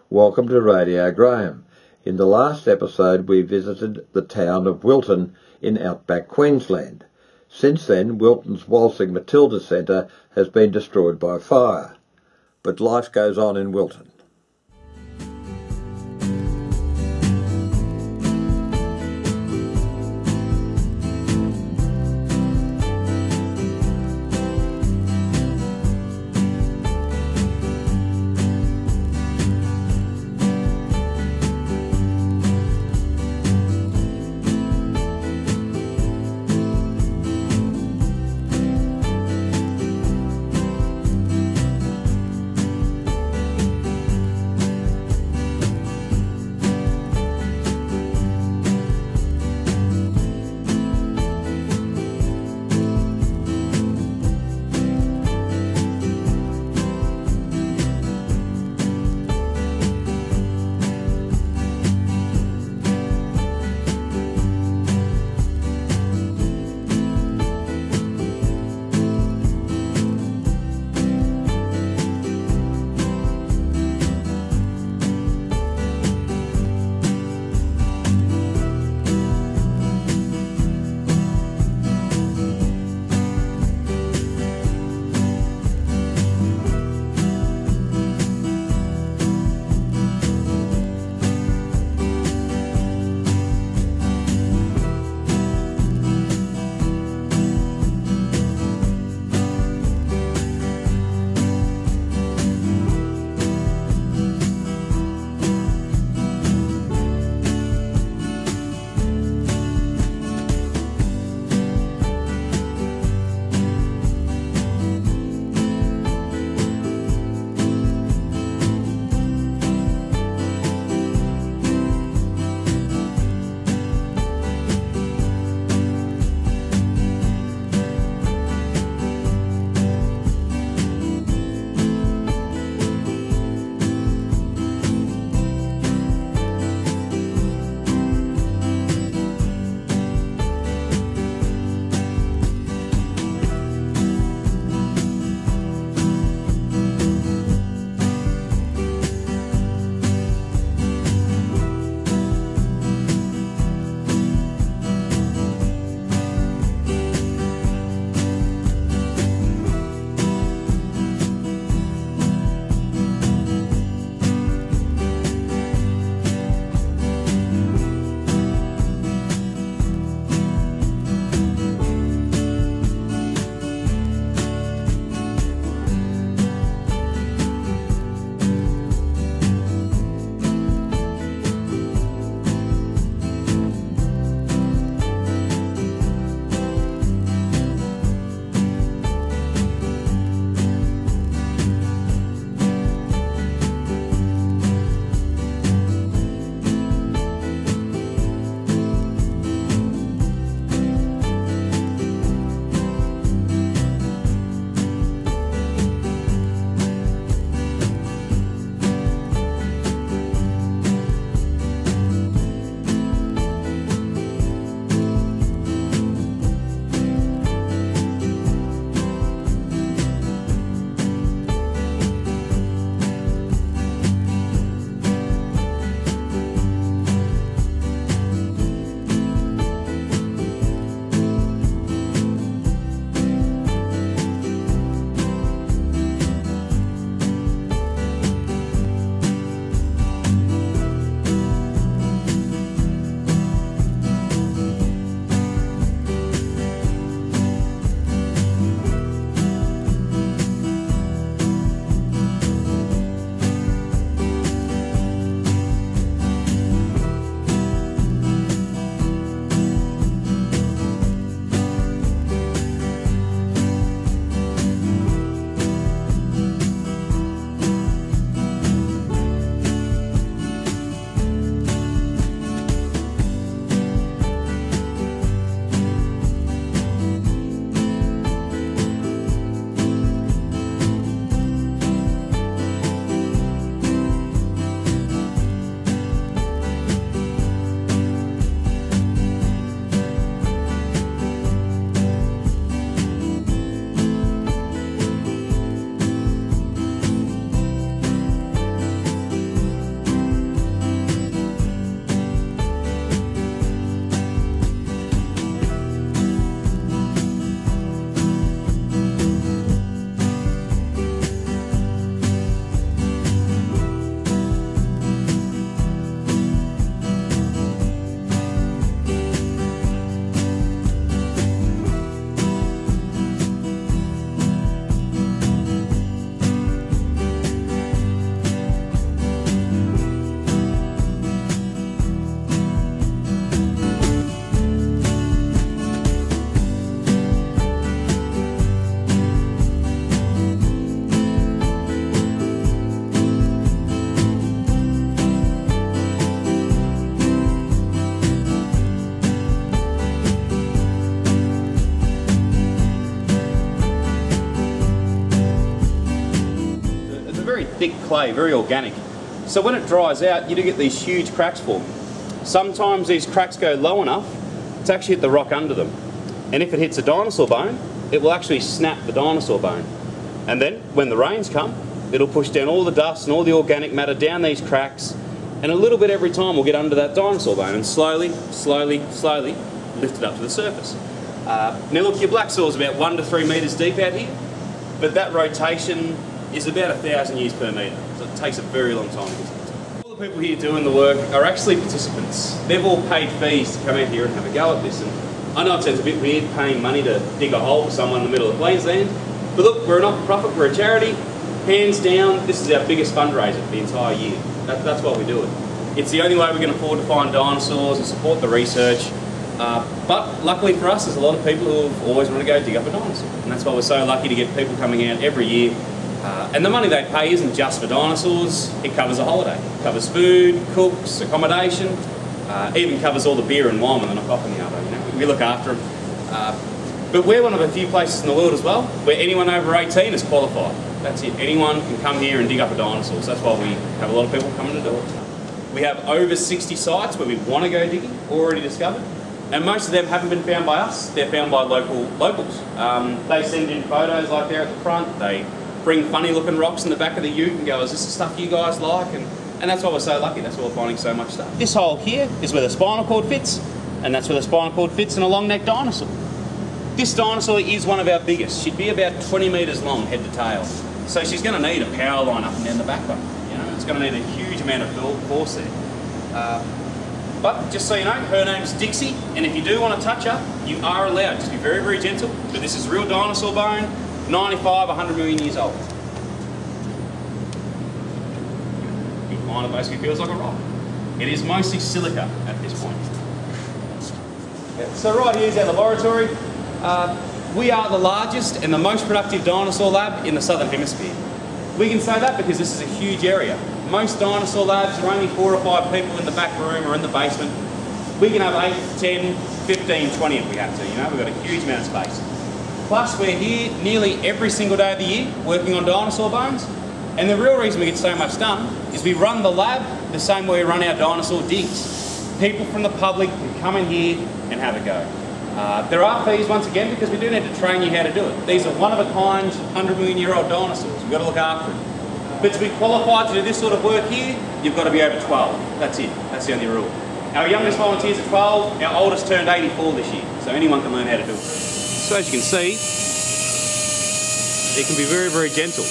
Welcome to Radio Graham. In the last episode we visited the town of Wilton in Outback, Queensland. Since then, Wilton's Waltzing Matilda Centre has been destroyed by fire. But life goes on in Wilton. thick clay, very organic. So when it dries out, you do get these huge cracks form. Sometimes these cracks go low enough to actually hit the rock under them. And if it hits a dinosaur bone, it will actually snap the dinosaur bone. And then, when the rains come, it'll push down all the dust and all the organic matter down these cracks, and a little bit every time will get under that dinosaur bone and slowly, slowly, slowly lift it up to the surface. Now look, your black soil is about 1 to 3 metres deep out here, but that rotation is about 1,000 years per metre, so it takes a very long time to get to the top. All the people here doing the work are actually participants. They've all paid fees to come out here and have a go at this. And I know it sounds a bit weird paying money to dig a hole for someone in the middle of Queensland, but look, we're a not-for-profit, we're a charity. Hands down, this is our biggest fundraiser for the entire year. That's why we do it. It's the only way we can afford to find dinosaurs and support the research. But luckily for us, there's a lot of people who have always wanted to go dig up a dinosaur. And that's why we're so lucky to get people coming out every year. And the money they pay isn't just for dinosaurs, it covers a holiday. It covers food, cooks, accommodation, even covers all the beer and wine when they're not off in the arvo. You know, we look after them. But we're one of a few places in the world as well where anyone over 18 is qualified. That's it. Anyone can come here and dig up a dinosaur. So that's why we have a lot of people coming to do it. We have over 60 sites where we want to go digging, already discovered. And most of them haven't been found by us, they're found by locals. They send in photos like there at the front, they bring funny looking rocks in the back of the ute and go, is this the stuff you guys like? And that's why we're so lucky, that's why we're finding so much stuff. This hole here is where the spinal cord fits, and that's where the spinal cord fits in a long-necked dinosaur. This dinosaur is one of our biggest. She'd be about 20 metres long, head to tail. So she's going to need a power line up and down the backbone. You know, it's going to need a huge amount of force there. But just so you know, her name's Dixie, and if you do want to touch her, you are allowed. Just be very, very gentle. But this is real dinosaur bone, 95, 100 million years old. You'll find it basically feels like a rock. It is mostly silica at this point. Yeah. So right here's our laboratory. We are the largest and the most productive dinosaur lab in the Southern Hemisphere. We can say that because this is a huge area. Most dinosaur labs are only 4 or 5 people in the back room or in the basement. We can have 8, 10, 15, 20 if we have to, you know, we've got a huge amount of space. Plus we're here nearly every single day of the year working on dinosaur bones. And the real reason we get so much done is we run the lab the same way we run our dinosaur digs. People from the public can come in here and have a go. There are fees once again because we do need to train you how to do it. These are one-of-a-kind, 100-million-year-old dinosaurs. We've got to look after them. But to be qualified to do this sort of work here, you've got to be over 12. That's it. That's the only rule. Our youngest volunteers are 12. Our oldest turned 84 this year. So anyone can learn how to do it. So as you can see, it can be very, very gentle.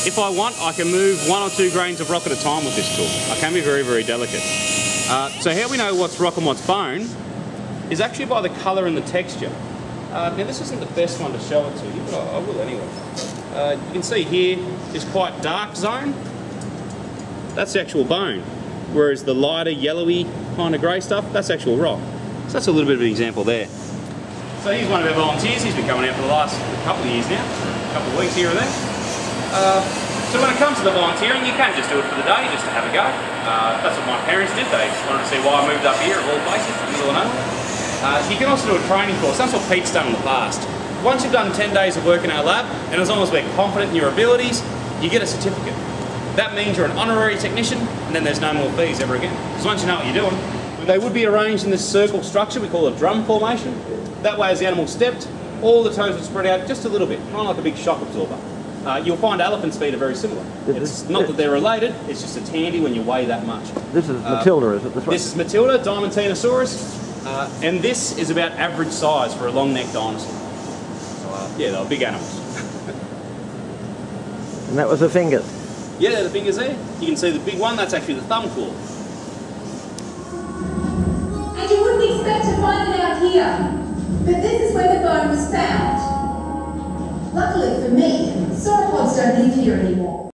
If I want, I can move 1 or 2 grains of rock at a time with this tool. I can be very, very delicate. So how we know what's rock and what's bone is actually by the colour and the texture. Now this isn't the best one to show it to you, but I will anyway. You can see here, this quite dark zone, that's the actual bone, whereas the lighter yellowy kind of grey stuff, that's actual rock. So that's a little bit of an example there. So here's one of our volunteers, he's been coming out for the last couple of years now, a couple of weeks here or there. So when it comes to the volunteering, you can't just do it for the day, just to have a go. That's what my parents did, they wanted to see why I moved up here of all places, in the middle of nowhere. You can also do a training course, that's what Pete's done in the past. Once you've done 10 days of work in our lab, and as long as we're confident in your abilities, you get a certificate. That means you're an honorary technician, and then there's no more fees ever again. Because once you know what you're doing, they would be arranged in this circle structure we call a drum formation. That way as the animal stepped, all the toes would spread out just a little bit, kind of like a big shock absorber. You'll find elephants' feet are very similar. It's not that they're related, it's just it's handy when you weigh that much. This is Matilda, is it? This is Matilda, Dinosaurs, and this is about average size for a long-necked dinosaur. So, yeah, they're big animals. And that was the fingers? Yeah, the fingers there. You can see the big one, that's actually the thumb claw. And you wouldn't expect to find it out here, but this is where the bone was found. Luckily for me, sauropods don't live here anymore.